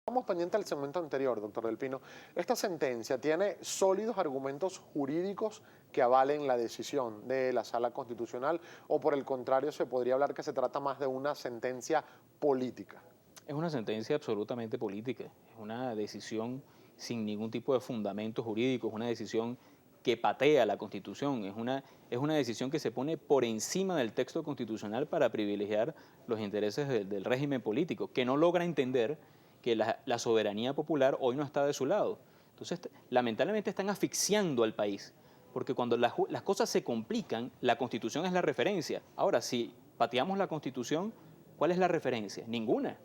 Estamos pendientes del segmento anterior, doctor Del Pino. ¿Esta sentencia tiene sólidos argumentos jurídicos que avalen la decisión de la Sala Constitucional o por el contrario se podría hablar que se trata más de una sentencia política? Es una sentencia absolutamente política, es una decisión sin ningún tipo de fundamento jurídico, es una decisión que patea la Constitución, es una decisión que se pone por encima del texto constitucional para privilegiar los intereses del régimen político, que no logra entender que la soberanía popular hoy no está de su lado. Entonces, lamentablemente están asfixiando al país, porque cuando las cosas se complican, la Constitución es la referencia. Ahora, si pateamos la Constitución, ¿cuál es la referencia? Ninguna.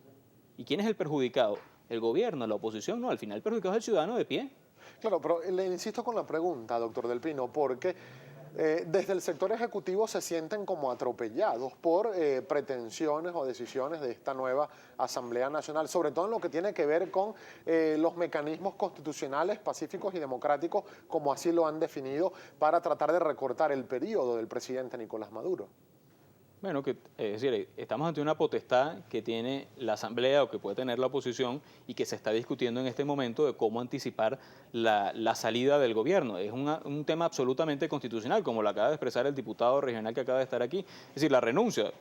¿Y quién es el perjudicado? ¿El gobierno, la oposición? No, al final el perjudicado es el ciudadano de pie. Claro, pero le insisto con la pregunta, doctor Del Pino, porque desde el sector ejecutivo se sienten como atropellados por pretensiones o decisiones de esta nueva Asamblea Nacional, sobre todo en lo que tiene que ver con los mecanismos constitucionales, pacíficos y democráticos, como así lo han definido, para tratar de recortar el periodo del presidente Nicolás Maduro. Bueno, es decir, estamos ante una potestad que tiene la Asamblea o que puede tener la oposición y que se está discutiendo en este momento de cómo anticipar la salida del gobierno. Es un tema absolutamente constitucional, como lo acaba de expresar el diputado regional que acaba de estar aquí. Es decir, la renuncia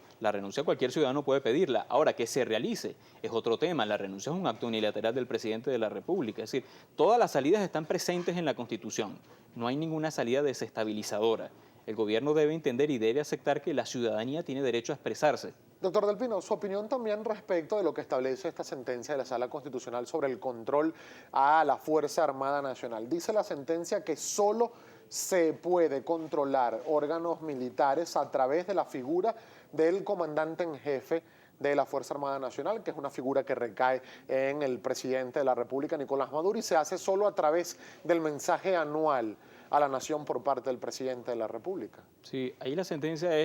cualquier ciudadano puede pedirla. Ahora, que se realice es otro tema. La renuncia es un acto unilateral del presidente de la República. Es decir, todas las salidas están presentes en la Constitución. No hay ninguna salida desestabilizadora. El gobierno debe entender y debe aceptar que la ciudadanía tiene derecho a expresarse. Doctor Del Pino, su opinión también respecto de lo que establece esta sentencia de la Sala Constitucional sobre el control a la Fuerza Armada Nacional. Dice la sentencia que solo se puede controlar órganos militares a través de la figura del comandante en jefe de la Fuerza Armada Nacional, que es una figura que recae en el presidente de la República, Nicolás Maduro, y se hace solo a través del mensaje anual a la nación por parte del presidente de la República. Sí, ahí la sentencia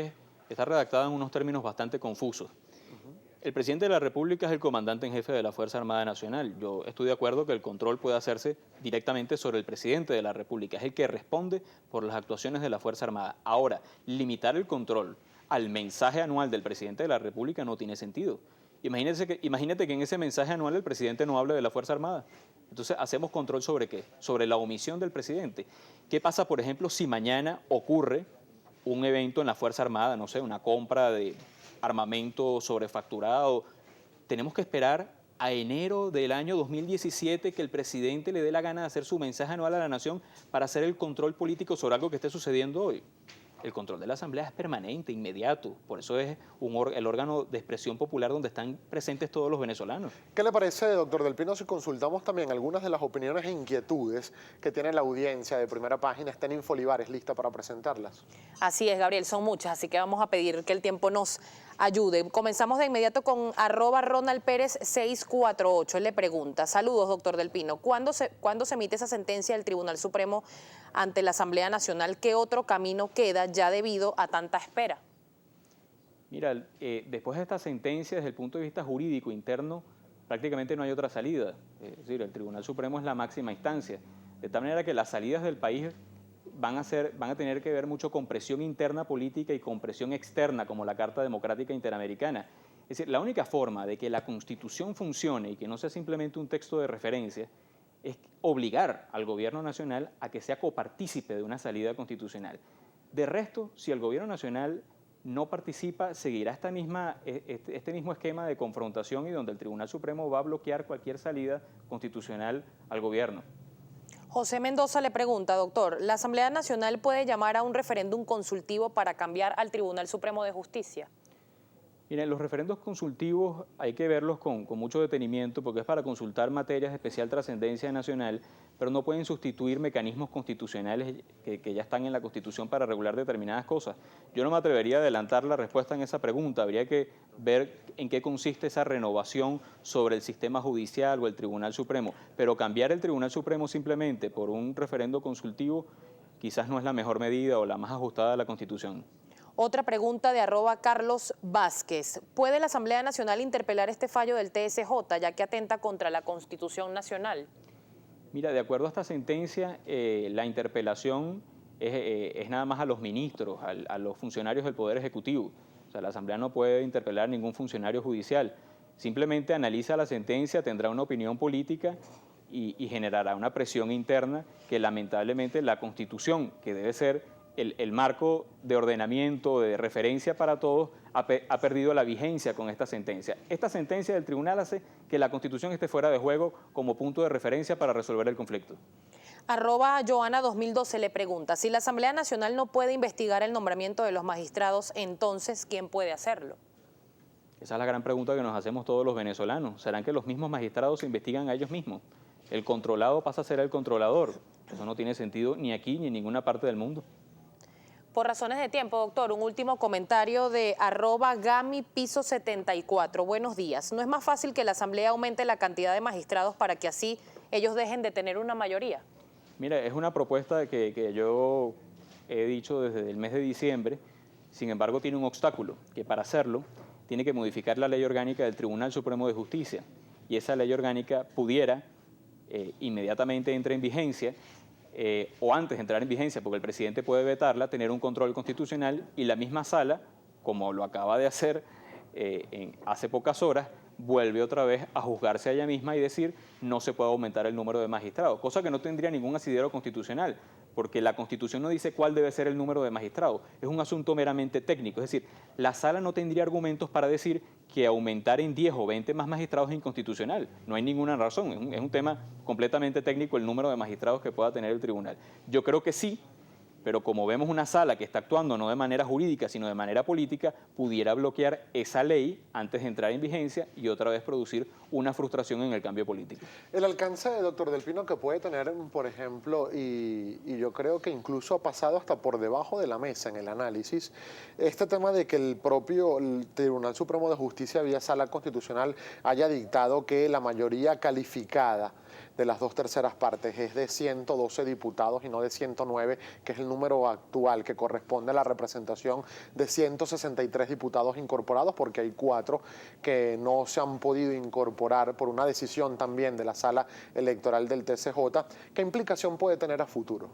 está redactada en unos términos bastante confusos. El presidente de la República es el comandante en jefe de la Fuerza Armada Nacional. Yo estoy de acuerdo que el control puede hacerse directamente sobre el presidente de la República. Es el que responde por las actuaciones de la Fuerza Armada. Ahora, limitar el control al mensaje anual del presidente de la República no tiene sentido. Imagínate que en ese mensaje anual el presidente no hable de la Fuerza Armada. Entonces, ¿hacemos control sobre qué? Sobre la omisión del presidente. ¿Qué pasa, por ejemplo, si mañana ocurre un evento en la Fuerza Armada, no sé, una compra de armamento sobrefacturado? Tenemos que esperar a enero del año 2017 que el presidente le dé la gana de hacer su mensaje anual a la nación para hacer el control político sobre algo que esté sucediendo hoy. El control de la Asamblea es permanente, inmediato. Por eso es el órgano de expresión popular donde están presentes todos los venezolanos. ¿Qué le parece, doctor Del Pino, si consultamos también algunas de las opiniones e inquietudes que tiene la audiencia de Primera Página? Está en Infolivares, lista para presentarlas. Así es, Gabriel, son muchas, así que vamos a pedir que el tiempo nos ayude. Comenzamos de inmediato con @RonaldPérez648. Él le pregunta: saludos, doctor Del Pino, ¿cuándo se emite esa sentencia del Tribunal Supremo ante la Asamblea Nacional? ¿Qué otro camino queda ya debido a tanta espera? Mira, después de esta sentencia, desde el punto de vista jurídico interno, prácticamente no hay otra salida. Es decir, el Tribunal Supremo es la máxima instancia. De tal manera que las salidas del país van a tener que ver mucho con presión interna política y con presión externa, como la Carta Democrática Interamericana. Es decir, la única forma de que la Constitución funcione y que no sea simplemente un texto de referencia es obligar al gobierno nacional a que sea copartícipe de una salida constitucional. De resto, si el gobierno nacional no participa, seguirá este mismo esquema de confrontación y donde el Tribunal Supremo va a bloquear cualquier salida constitucional al gobierno. José Mendoza le pregunta: doctor, ¿la Asamblea Nacional puede llamar a un referéndum consultivo para cambiar al Tribunal Supremo de Justicia? Miren, los referendos consultivos hay que verlos con mucho detenimiento porque es para consultar materias de especial trascendencia nacional, pero no pueden sustituir mecanismos constitucionales que ya están en la Constitución para regular determinadas cosas. Yo no me atrevería a adelantar la respuesta en esa pregunta. Habría que ver en qué consiste esa renovación sobre el sistema judicial o el Tribunal Supremo, pero cambiar el Tribunal Supremo simplemente por un referendo consultivo quizás no es la mejor medida o la más ajustada a la Constitución. Otra pregunta de @Carlos Vázquez: ¿puede la Asamblea Nacional interpelar este fallo del TSJ, ya que atenta contra la Constitución Nacional? Mira, de acuerdo a esta sentencia, la interpelación es nada más a los ministros, a los funcionarios del Poder Ejecutivo. O sea, la Asamblea no puede interpelar a ningún funcionario judicial. simplemente analiza la sentencia, tendrá una opinión política y generará una presión interna que lamentablemente la Constitución, que debe ser el marco de ordenamiento, de referencia para todos, ha perdido la vigencia con esta sentencia. Esta sentencia del tribunal hace que la Constitución esté fuera de juego como punto de referencia para resolver el conflicto. @Joana 2012 le pregunta, si la Asamblea Nacional no puede investigar el nombramiento de los magistrados, entonces, ¿quién puede hacerlo? Esa es la gran pregunta que nos hacemos todos los venezolanos. ¿Serán que los mismos magistrados se investigan a ellos mismos? El controlado pasa a ser el controlador. Eso no tiene sentido ni aquí ni en ninguna parte del mundo. Por razones de tiempo, doctor, un último comentario de @GamiPiso74. Buenos días. ¿No es más fácil que la Asamblea aumente la cantidad de magistrados para que así ellos dejen de tener una mayoría? Mira, es una propuesta que yo he dicho desde el mes de diciembre, sin embargo tiene un obstáculo, que para hacerlo tiene que modificar la ley orgánica del Tribunal Supremo de Justicia, y esa ley orgánica pudiera, inmediatamente entre en vigencia, o antes de entrar en vigencia, porque el presidente puede vetarla, tener un control constitucional y la misma sala, como lo acaba de hacer hace pocas horas, vuelve otra vez a juzgarse a ella misma y decir no se puede aumentar el número de magistrados, cosa que no tendría ningún asidero constitucional, porque la Constitución no dice cuál debe ser el número de magistrados, es un asunto meramente técnico, es decir, la sala no tendría argumentos para decir que aumentar en 10 o 20 más magistrados es inconstitucional, no hay ninguna razón, es un tema completamente técnico el número de magistrados que pueda tener el tribunal. Yo creo que sí, pero como vemos una sala que está actuando no de manera jurídica, sino de manera política, pudiera bloquear esa ley antes de entrar en vigencia y otra vez producir una frustración en el cambio político. El alcance, doctor Del Pino, que puede tener, por ejemplo, y yo creo que incluso ha pasado hasta por debajo de la mesa en el análisis, este tema de que el Tribunal Supremo de Justicia, vía Sala Constitucional, haya dictado que la mayoría calificada de las 2/3 partes es de 112 diputados y no de 109, que es el número actual, que corresponde a la representación de 163 diputados incorporados, porque hay 4 que no se han podido incorporar por una decisión también de la Sala Electoral del TCJ. ¿Qué implicación puede tener a futuro?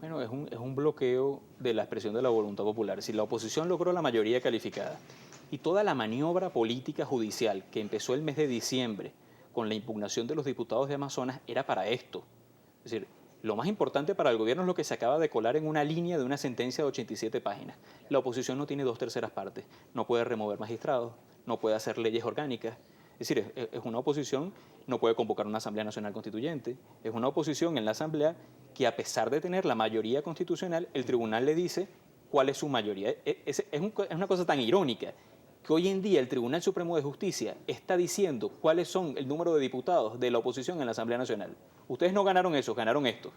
Bueno, es un bloqueo de la expresión de la voluntad popular. Si la oposición logró la mayoría calificada y toda la maniobra política judicial que empezó el mes de diciembre con la impugnación de los diputados de Amazonas era para esto. Es decir, lo más importante para el gobierno es lo que se acaba de colar en una línea de una sentencia de 87 páginas. La oposición no tiene 2/3 partes, no puede remover magistrados, no puede hacer leyes orgánicas. Es decir, es una oposición, no puede convocar una Asamblea Nacional Constituyente, es una oposición en la Asamblea que a pesar de tener la mayoría constitucional, el tribunal le dice cuál es su mayoría. Es una cosa tan irónica que hoy en día el Tribunal Supremo de Justicia está diciendo cuáles son el número de diputados de la oposición en la Asamblea Nacional. Ustedes no ganaron eso, ganaron esto.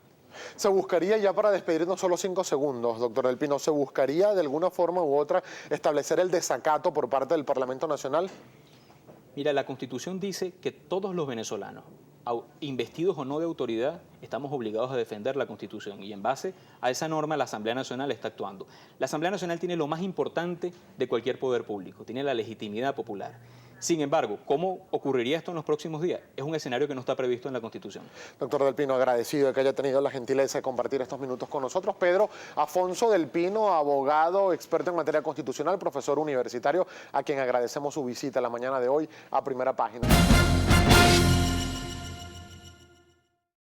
Se buscaría, ya para despedirnos solo 5 segundos, doctor Del Pino, ¿se buscaría de alguna forma u otra establecer el desacato por parte del Parlamento Nacional? Mira, la Constitución dice que todos los venezolanos, investidos o no de autoridad, estamos obligados a defender la Constitución y en base a esa norma la Asamblea Nacional está actuando. La Asamblea Nacional tiene lo más importante de cualquier poder público, tiene la legitimidad popular. Sin embargo, ¿cómo ocurriría esto en los próximos días? Es un escenario que no está previsto en la Constitución. Doctor Del Pino, agradecido de que haya tenido la gentileza de compartir estos minutos con nosotros. Pedro Afonso Del Pino, abogado, experto en materia constitucional, profesor universitario, a quien agradecemos su visita la mañana de hoy a Primera Página.